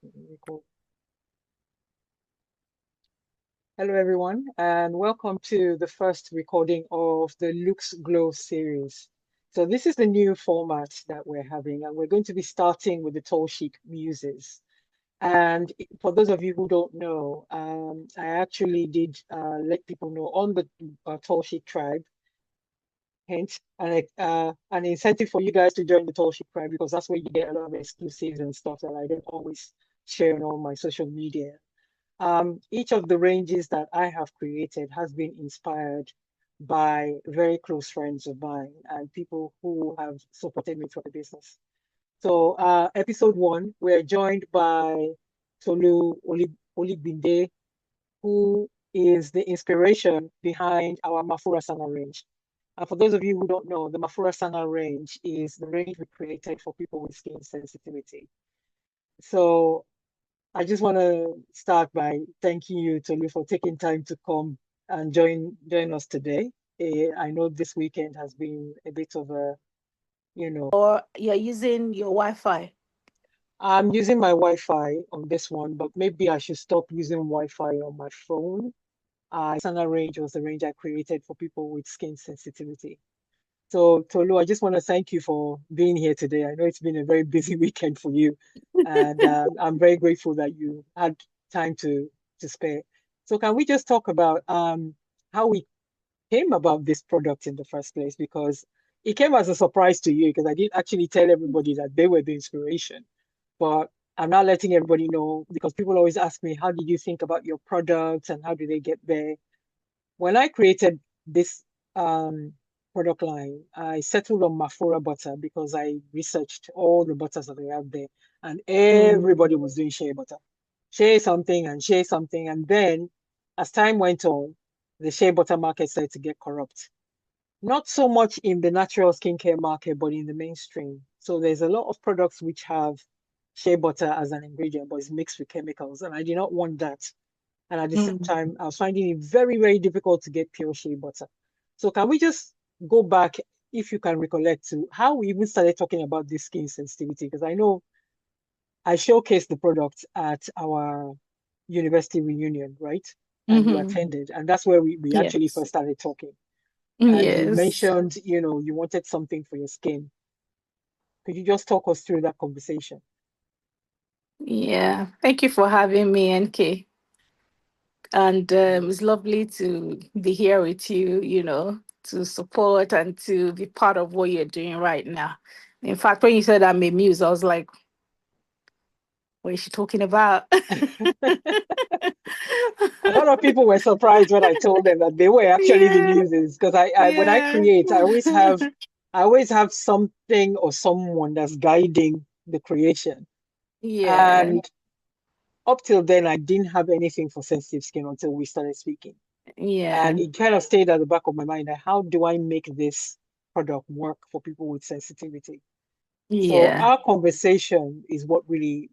Record. Hello, everyone, and welcome to the first recording of the Luxe Glow series. So this is the new format that we're having, and we're going to be starting with the TallChic Muses. And for those of you who don't know, I actually did let people know on the TallChic tribe, hence an incentive for you guys to join the TallChic tribe because that's where you get a lot of exclusives and stuff that I don't always share on all my social media. Each of the ranges that I have created has been inspired by very close friends of mine and people who have supported me through the business. So, episode one, we're joined by Oligbinde, who is the inspiration behind our Mafura Sana range. And for those of you who don't know, the Mafura Sana range is the range we created for people with skin sensitivity. So I just want to start by thanking you, Tolu, for taking time to come and join us today. I know this weekend has been a bit of a, you know, Or you're using your Wi-Fi. I'm using my Wi-Fi on this one, but maybe I should stop using Wi-Fi on my phone. Sana range was the range I created for people with skin sensitivity. So, Tolu, I just want to thank you for being here today. I know it's been a very busy weekend for you, and I'm very grateful that you had time to spare. So, can we just talk about how we came about this product in the first place? Because it came as a surprise to you, because I didn't actually tell everybody that they were the inspiration. But I'm not letting everybody know because people always ask me, how did you think about your products and how did they get there? When I created this product line, I settled on Mafura butter because I researched all the butters that they have there, and Mm. everybody was doing shea butter, shea something and shea something. And then, as time went on, the shea butter market started to get corrupt. Not so much in the natural skincare market, but in the mainstream. So there's a lot of products which have shea butter as an ingredient, but it's mixed with chemicals, and I did not want that. And at the same Mm. time, I was finding it very, very difficult to get pure shea butter. So can we just go back, if you can recollect, to how we even started talking about this skin sensitivity? Because I know I showcased the product at our university reunion, right? And you Mm-hmm. attended, and that's where we actually Yes. first started talking. And you Yes. mentioned, you wanted something for your skin. Could you just talk us through that conversation? Yeah. Thank you for having me, NK. And it's lovely to be here with you, to support and to be part of what you're doing right now. In fact, when you said I'm a muse, I was like, what is she talking about? A lot of people were surprised when I told them that they were actually the Yeah. muses because I when I Yeah. create, I always have something or someone that's guiding the creation. Yeah. And up till then, I didn't have anything for sensitive skin until we started speaking. Yeah. And it kind of stayed at the back of my mind that how do I make this product work for people with sensitivity? So Yeah. our conversation is what really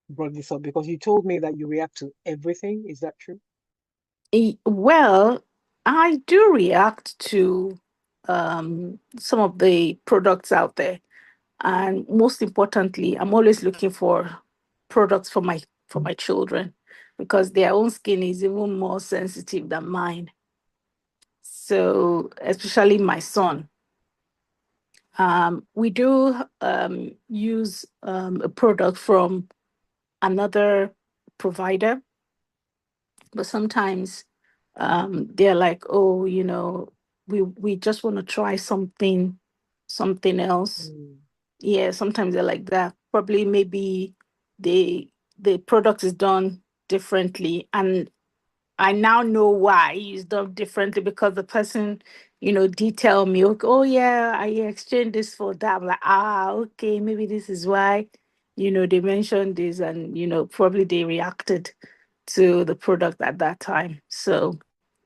brought this up because you told me that you react to everything. Is that true? Well, I do react to some of the products out there, and most importantly, I'm always looking for products for my children because their own skin is even more sensitive than mine. So, especially my son, we do use a product from another provider, but sometimes they're like, oh, we just want to try something else. Mm. Yeah, sometimes they're like that. Probably maybe the product is done differently, and I now know why it's done differently because the person, detail me, okay, oh yeah, I exchanged this for that. I'm like, okay, maybe this is why, they mentioned this, and probably they reacted to the product at that time. So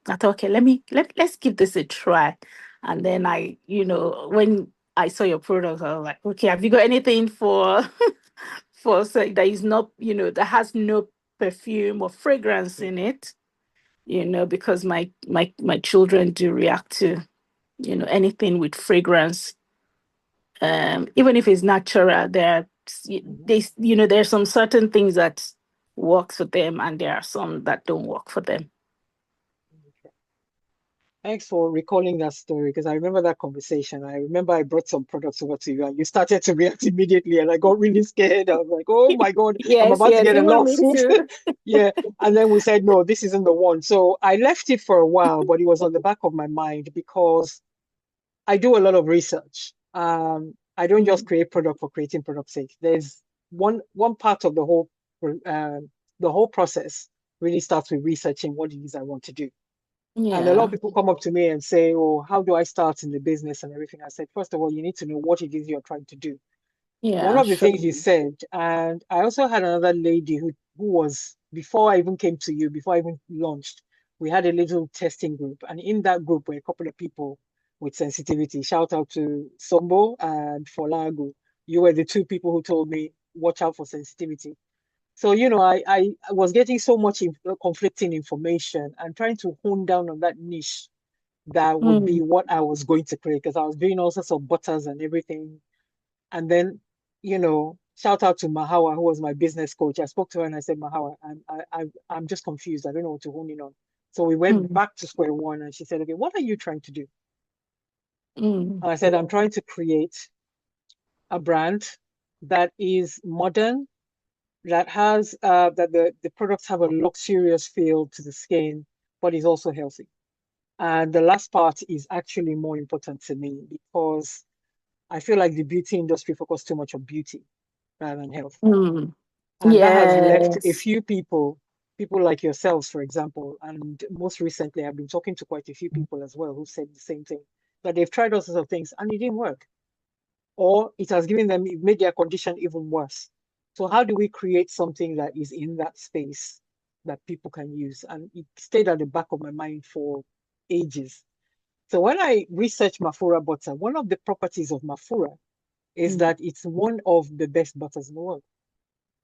I thought, okay, let's give this a try. And then when I saw your product, I was like, okay, have you got anything for that is not, that has no perfume or fragrance in it? Because my children do react to, anything with fragrance. Even if it's natural, they're they, there's some certain things that works for them, and there are some that don't work for them. Okay. Thanks for recalling that story because I remember that conversation. I remember I brought some products over to you and you started to react immediately and I got really scared. I was like, oh my God, I'm Yes, about to yes, get a even me lawsuit. too. Yeah. And then we said, no, this isn't the one. So I left it for a while, but it was on the back of my mind because I do a lot of research. I don't just Mm, create product for creating product sake. There's one part of the whole process really starts with researching what it is I want to do. And a lot of yeah, people come up to me and say, oh, how do I start in the business and everything? I said, first of all, you need to know what it is you're trying to do. One yeah, of the sure. things you said, and I also had another lady who was, before I even came to you, before I even launched, we had a little testing group. And in that group were a couple of people with sensitivity. Shout out to Sombo and Folago. You were the two people who told me, watch out for sensitivity. So, I was getting so much conflicting information and trying to hone down on that niche that would be Mm, what I was going to create because I was doing all sorts of butters and everything. And then, shout out to Mahawa, who was my business coach. I spoke to her and I said, Mahawa, I'm just confused. I don't know what to hone in on. So we went mm, back to square one and she said, okay, what are you trying to do? mm, And I said, I'm trying to create a brand that is modern, that has that the products have a luxurious feel to the skin, but is also healthy. And the last part is actually more important to me because I feel like the beauty industry focuses too much on beauty rather than health. mm. And that has left a Yes. few people like yourselves, for example, and most recently I've been talking to quite a few people as well who said the same thing, that they've tried all sorts of things and it didn't work. Or it has it made their condition even worse. So how do we create something that is in that space that people can use? And it stayed at the back of my mind for ages. So when I researched Mafura butter, one of the properties of Mafura is Mm. that it's one of the best butters in the world.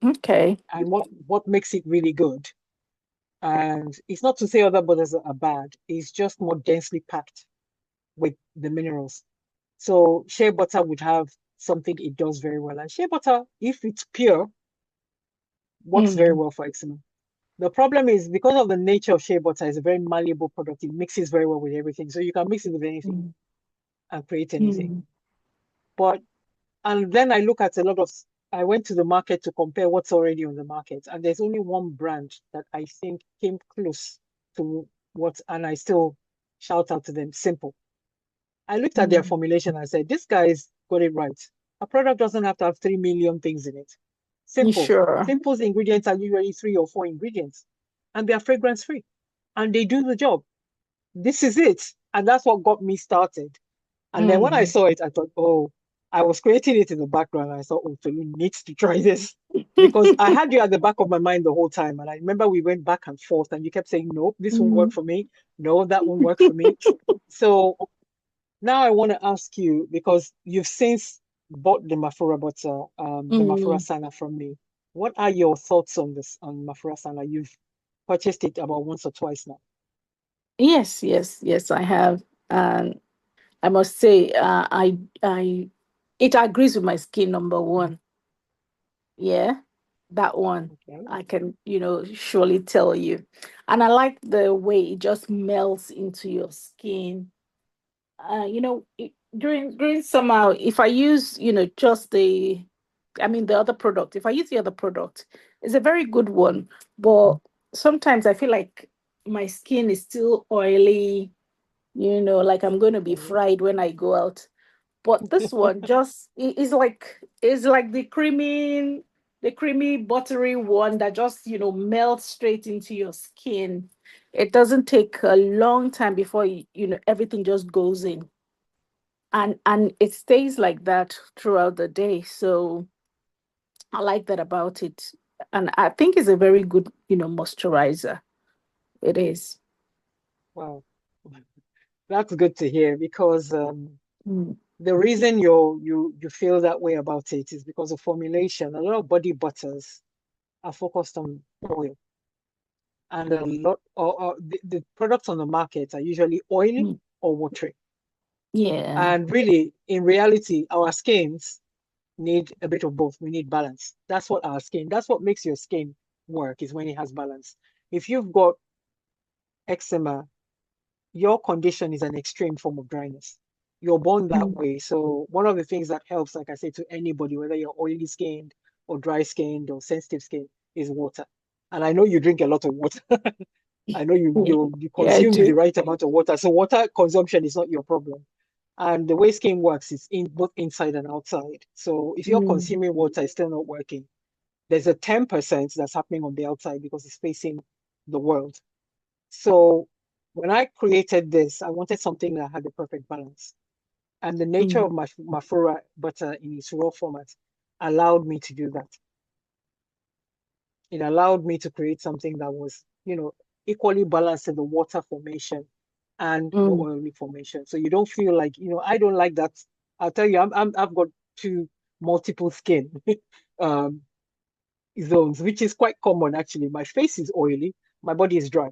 Okay. And what makes it really good, and it's not to say other butters are bad, it's just more densely packed with the minerals. So shea butter would have something it does very well. And shea butter, if it's pure, works very Mm, well for eczema. The problem is because of the nature of shea butter, it's a very malleable product. It mixes very well with everything. So you can mix it with anything mm, and create anything. mm, But and then I look at I went to the market to compare what's already on the market. And there's only one brand that I think came close to and I still shout out to them, Simple. I looked at their mm. formulation and said, this guy's got it right. A product doesn't have to have 3 million things in it. You Simple. sure? Simple's ingredients are usually 3 or 4 ingredients, and they are fragrance free, and they do the job. This is it. And that's what got me started. And then when I Mm. saw it, I thought, oh, I was creating it in the background. I thought, oh, Tolu needs to try this because I had you at the back of my mind the whole time. And I remember we went back and forth, and you kept saying, nope, this won't work Mm. for me. No, that won't work for me. So now I want to ask you because you've since bought the Mafura butter, the Mafura Mm. Sana from me. What are your thoughts on this on Mafura Sana? You've purchased it about once or twice now. Yes, yes, yes, I have. And I must say, I, it agrees with my skin, number one. Yeah, that one Okay. I can, surely tell you. And I like the way it just melts into your skin. During summer, if I use, just the other product, if I use the other product, it's a very good one. But sometimes I feel like my skin is still oily, like I'm going to be Okay. fried when I go out. But this one just is like the creamy buttery one that just melts straight into your skin. It doesn't take a long time before everything just goes in, and it stays like that throughout the day. So I like that about it, and I think it's a very good moisturizer. It is. Wow. That's good to hear because Mm. the reason you feel that way about it is because of formulation. A lot of body butters are focused on oil, and a lot or the products on the market are usually oily or watery. Yeah. And really, in reality, our skins need a bit of both. We need balance. That's what makes your skin work, is when it has balance. If you've got eczema, your condition is an extreme form of dryness. You're born that Mm. way. So one of the things that helps, like I say, to anybody, whether you're oily skinned or dry skinned or sensitive skin, is water. And I know you drink a lot of water. I know you Yeah, I consume the do. right amount of water. So water consumption is not your problem. And the way skin works is in both inside and outside. So if you're Mm. consuming water, it's still not working. There's a 10% that's happening on the outside because it's facing the world. So when I created this, I wanted something that had the perfect balance. And the nature Mm. of my Mafura butter in its raw format allowed me to do that. It allowed me to create something that was, equally balanced in the water formation and the Mm. oily formation. So you don't feel like, I don't like that. I'll tell you, I've got two multiple skin um, zones, which is quite common actually. My face is oily, my body is dry.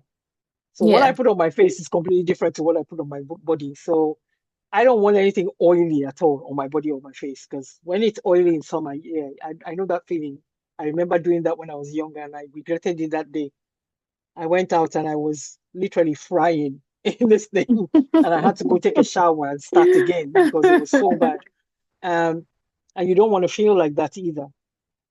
So what I Yeah. put on my face is completely different to what I put on my body. So I don't want anything oily at all on my body or my face, because when it's oily in summer, yeah, I know that feeling. I remember doing that when I was younger, and I regretted it that day. I went out and I was literally frying in this thing, and I had to go take a shower and start again because it was so bad. Um, and you don't want to feel like that either.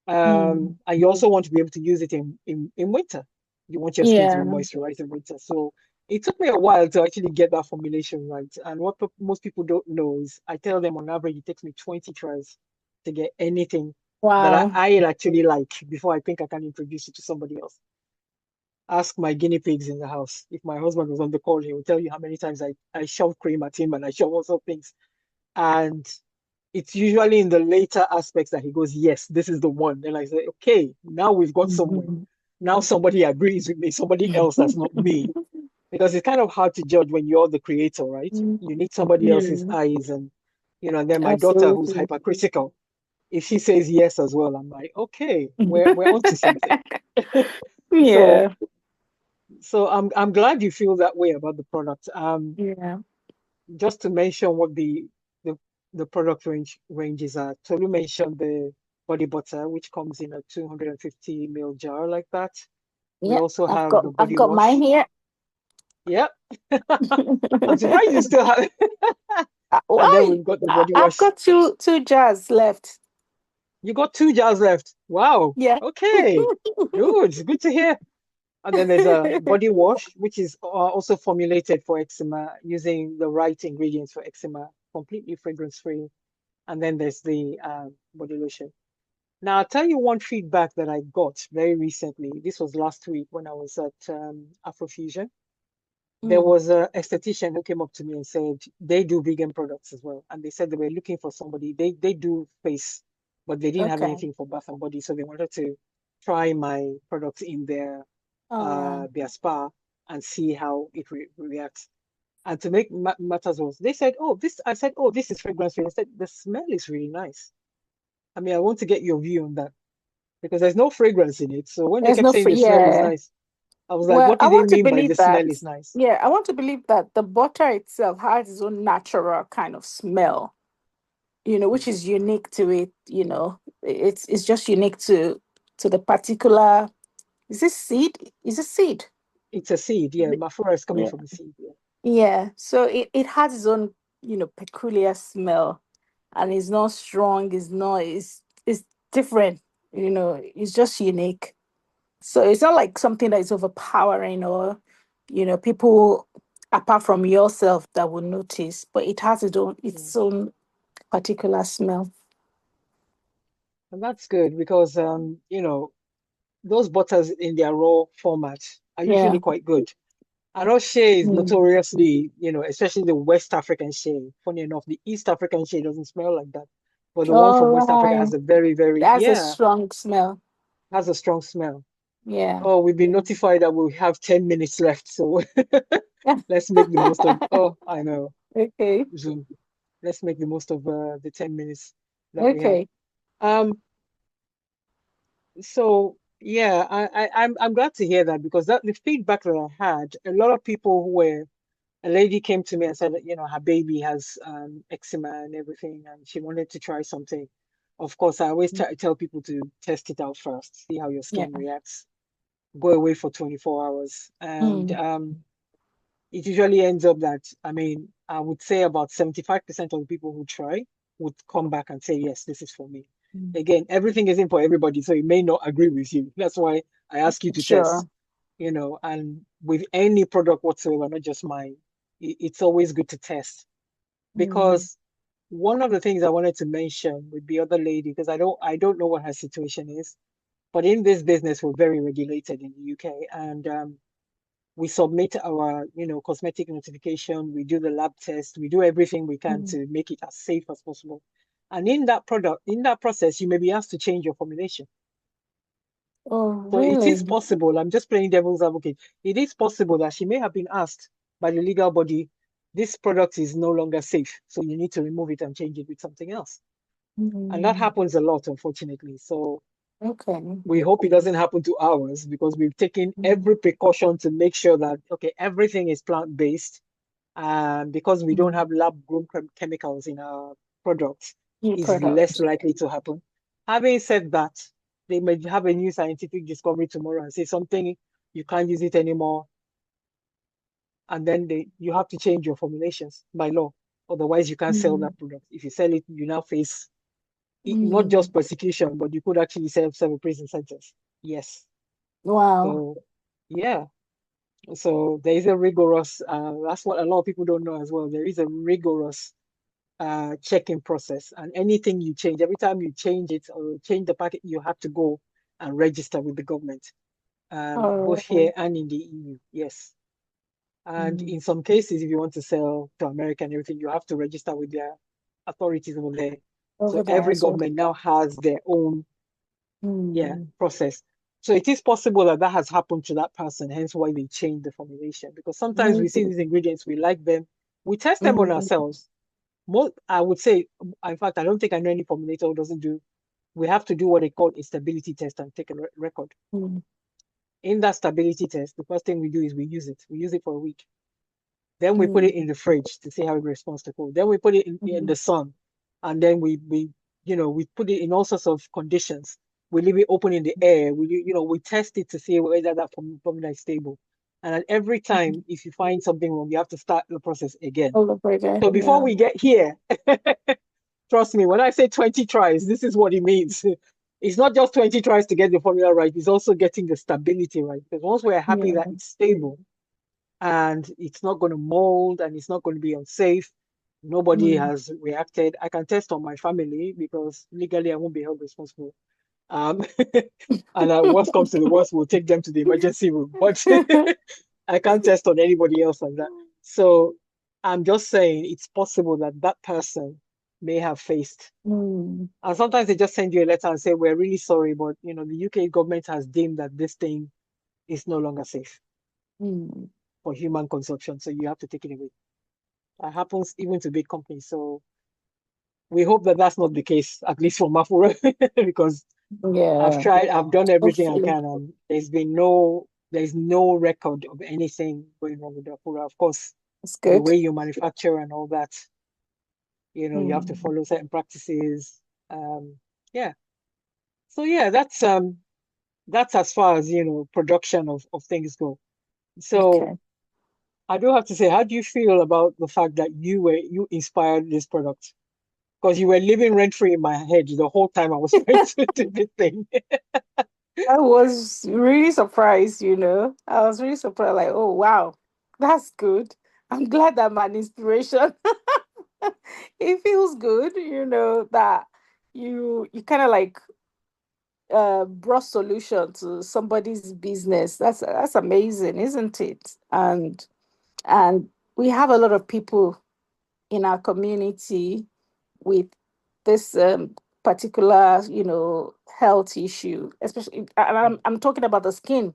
Mm. And you also want to be able to use it in winter. You want your skin to be Yeah. moisturized in winter. So it took me a while to actually get that formulation right. And what most people don't know is I tell them on average it takes me 20 tries to get anything that Wow. I actually like before I think I can introduce it to somebody else. Ask my guinea pigs in the house. If my husband was on the call, he will tell you how many times I shove cream at him and I shove also things. And it's usually in the later aspects that he goes, yes, this is the one. Then I say, okay, now we've got somewhere. Mhm. Now somebody agrees with me, somebody else that's not me. Because it's kind of hard to judge when you're the creator, right? Mm. You need somebody else's Yeah, eyes. And then my daughter, who's absolutely. hypercritical, if she says yes as well, I'm like, okay, we're onto something. So Yeah. so I'm glad you feel that way about the product. Yeah. Just to mention what the the product ranges are. Tolu mentioned the body butter, which comes in a 250 ml jar like that. We Yeah. also I've have got the I've body got mine wash. here. Yep. I'm surprised you still have it. And then Why? we've got the body I've wash. got two jars left. You got 2 jars left. Wow. Yeah. Okay. Good. Good to hear. And then there's a body wash, which is also formulated for eczema using the right ingredients for eczema, completely fragrance free. And then there's the body lotion. Now, I'll tell you one feedback that I got very recently. This was last week when I was at Afrofusion. There Mm. was a esthetician who came up to me and said they do vegan products as well. And they said they were looking for somebody. They do face, but they didn't have Okay. anything for bath and body. So they wanted to try my products in Oh. their spa and see how it reacts. And to make matters worse, they said, "Oh, this." I said, "Oh, this is fragrance free." I said, "The smell is really nice." I mean, I want to get your view on that because there's no fragrance in it. So when they There's kept no saying free. the smell is Yeah. nice, I was like, Well, "What I did they want to mean by believe the that. smell is nice?" Yeah, I want to believe that the butter itself has its own natural kind of smell, which Mm. is unique to it. It's just unique to the particular. Is this seed? Is it seed? It's a seed, yeah. Mafura is coming Yeah. from a seed, yeah. Yeah. So it has its own, peculiar smell, and it's not strong. It's not. It's different. It's just unique. So it's not like something that is overpowering or, people apart from yourself that will notice, but it has Mm. its own particular smell. And that's good because those butters in their raw format are usually Yeah. quite good. I know shea is Mm. notoriously, especially the West African shea. Funny enough, the East African shea doesn't smell like that. But the one from All West Africa right. has a very, very, That's a yeah, strong smell. has a strong smell. Yeah. Oh, we've been notified that we have 10 minutes left. So let's make the most of, oh, I know, Okay. Zoom. Let's make the most of the 10 minutes that we have. Okay. Um, so yeah, I'm glad to hear that because the feedback that I had, a lot of people who were a lady came to me and said that, her baby has eczema and everything, and she wanted to try something. Of course, I always try to tell people to test it out first, see how your Yeah. skin reacts. Go away for 24 hours. And Mm. it usually ends up that, I mean, I would say about 75% of the people who try would come back and say, yes, this is for me. Mm. Again, everything isn't for everybody, so it may not agree with you. That's why I ask you to test, Sure. and with any product whatsoever, not just mine, it's always good to test. Mm. Because one of the things I wanted to mention with the other lady, because I don't know what her situation is, but in this business, we're very regulated in the UK, and we submit our, cosmetic notification, we do the lab test, we do everything we can Mm. to make it as safe as possible. And in that process, you may be asked to change your formulation. Oh, So it is really? possible, I'm just playing devil's advocate. It is possible that she may have been asked by the legal body, this product is no longer safe, so you need to remove it and change it with something else. And that Mm. happens a lot, unfortunately. So Okay. we hope it doesn't happen to ours because we've taken Mm. every precaution to make sure that, okay, everything is plant-based. And because we don't Mm. have lab-grown chemicals in our products, New is less product. likely to happen. Having said that, they may have a new scientific discovery tomorrow and say something, you can't use it anymore, and then you have to change your formulations by law. Otherwise, you can't sell Mm. that product. If you sell it, you now face not Mm. just persecution, but you could actually serve a prison sentence. Yes. Wow. So, yeah. So there is a rigorous, that's what a lot of people don't know as well. There is a rigorous checking process, and anything you change, every time you change it or change the packet, you have to go and register with the government, both Oh. here and in the EU. Yes. And Mm. in some cases, if you want to sell to America and everything, you have to register with their authorities over there. So Over there every as well. government now has their own, yeah, Mm. process. So it is possible that that has happened to that person, hence why they changed the formulation. Because sometimes we see Maybe. these ingredients, we like them, we test them on Mm. ourselves. Most, I would say, in fact, I don't think I know any formulator who doesn't do. We have to do what they call a stability test and take a record. Mm. In that stability test, the first thing we do is we use it. We use it for a week. Then we put it Mm. in the fridge to see how it responds to cold. Then we put it in Mm. the sun, and then we put it in all sorts of conditions. We leave it open in the air. We test it to see whether that formula is stable. And at every Mm. time, if you find something wrong, you have to start the process again. All over So again. before Yeah. we get here, trust me, when I say 20 tries, this is what it means. It's not just 20 tries to get the formula right, it's also getting the stability right. Because once we're happy that Yeah. it's stable, and it's not going to mold and it's not going to be unsafe. Nobody Mm. has reacted. I can test on my family because legally I won't be held responsible. Um, and worst comes to the worst, we'll take them to the emergency room. But I can't test on anybody else like that. So I'm just saying it's possible that that person may have faced. Mm. And sometimes they just send you a letter and say, we're really sorry, but the UK government has deemed that this thing is no longer safe Mm. for human consumption. So you have to take it away. That happens even to big companies. So we hope that that's not the case, at least for Mafura, because Yeah. I've done everything I Hopefully. can, and there's no record of anything going wrong with Mafura. Of course, It's the good. way you manufacture and all that, you have to Mm. follow certain practices. Um, yeah. So yeah, that's as far as production of things go. So Okay. I do have to say, how do you feel about the fact that you inspired this product? Because you were living rent free in my head the whole time I was trying to do this thing. I was really surprised, you know. I was really surprised, like, oh wow, that's good. I'm glad that my inspiration. It feels good, you know, that you kind of like brought solution to somebody's business. That's amazing, isn't it? And we have a lot of people in our community with this particular, you know, health issue, especially, and I'm talking about the skin,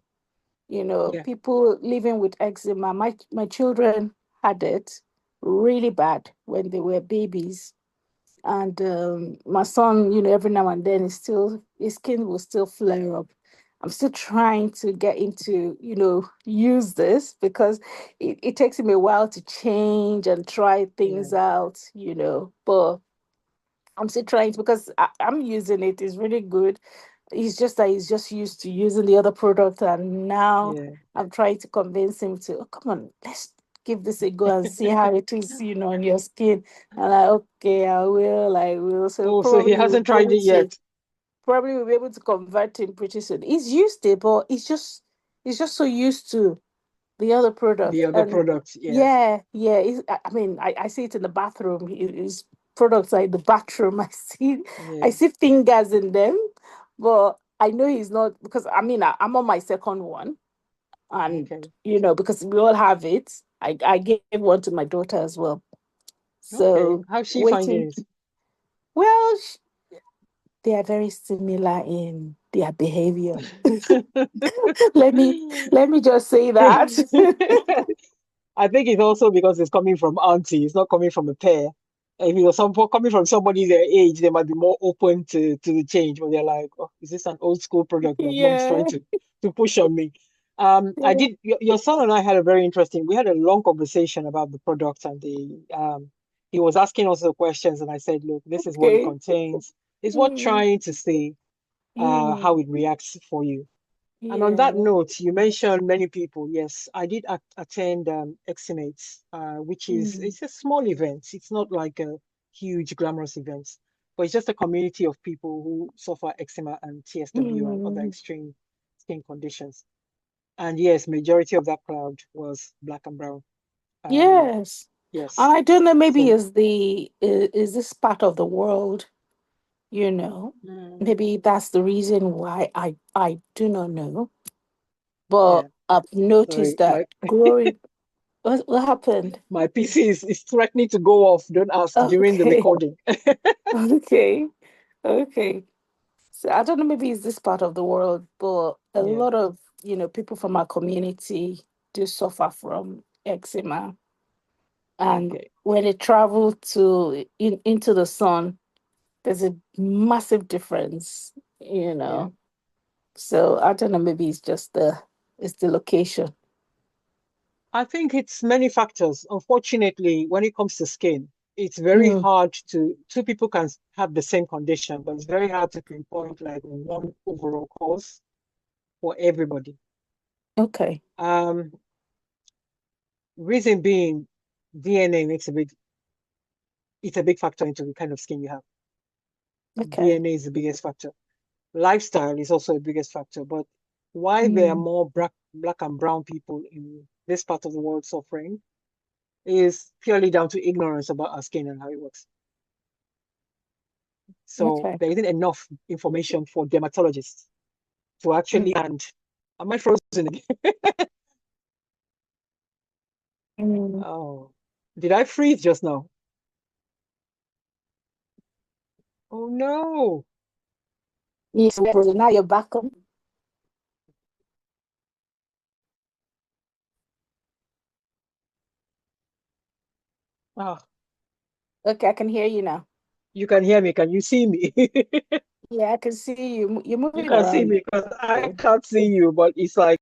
you know, Yeah, people living with eczema. My children had it really bad when they were babies. And my son, you know, every now and then his skin will still flare up. I'm still trying to get into, you know, use this because it takes him a while to change and try yeah, things out, you know. But I'm still trying to, because I'm using it. It's really good. It's just that he's just used to using the other product, and now Yeah. I'm trying to convince him to, oh, come on, let's give this a go and see how it is, on your skin. And like, okay, I will. So Oh, so he probably we'll hasn't be tried able it to yet. convert him pretty soon. He's used it, but he's just so used to the other The product. other And products, yes. yeah, yeah, I mean, I see it in the bathroom. His products are in the bathroom. I Yeah. see fingers in them, but I know he's not, because I mean, I'm on my second one, and Okay. because we all have it. I gave one to my daughter as well. Okay. So How's she waiting. finding it? Well, they are very similar in their behavior. let me let me just say that. I think it's also because it's coming from auntie. It's not coming from a pair. If it was coming from somebody their age, they might be more open to the change. But they're like, "Oh, is this an old school product that mom's trying Yeah. to push on me?" I Yeah. did. Your son and I had a very interesting. We had a long conversation about the product, and he was asking us the questions, and I said, "Look, this is what it Okay. contains. It's what Mm, trying to see how mm, it reacts for you." And on that yeah. note, you mentioned many people. Yes, I did attend Eczemates, which is Mm, it's a small event. It's not like a huge glamorous event, but it's just a community of people who suffer eczema and TSW and other mm. extreme skin conditions. And yes, majority of that crowd was black and brown. Um, Yes. yes. And I don't know, maybe So is this part of the world, you know? mm, Maybe that's the reason why I do not know. But yeah. I've noticed Sorry, that growing. What happened? my PC is threatening to go off. Don't ask during the Okay. recording. Okay. Okay. So I don't know, maybe it's this part of the world, but a Yeah. lot of, people from our community do suffer from eczema. And Okay. when they travel into the sun, there's a massive difference, you Yeah. know. So I don't know, maybe it's the location. I think it's many factors. Unfortunately, when it comes to skin, it's very Mm, hard to, two people can have the same condition, but it's very hard to pinpoint like one overall cause for everybody. okay. Um, Reason being, DNA it's a big factor into the kind of skin you have. Okay. DNA is the biggest factor. Lifestyle is also the biggest factor, but why there are Mm, more black and brown people in this part of the world suffering is purely down to ignorance about our skin and how it works. So okay. there isn't enough information for dermatologists to Mm, actually, and am I frozen again? mm. Oh, did I freeze just now? Oh no. Yes, now you're back on. Ah, Okay, I can hear you now. you can hear me. Can you see me? Yeah, I can see you. You're You moving can see around. me because I Okay. can't see you, but it's like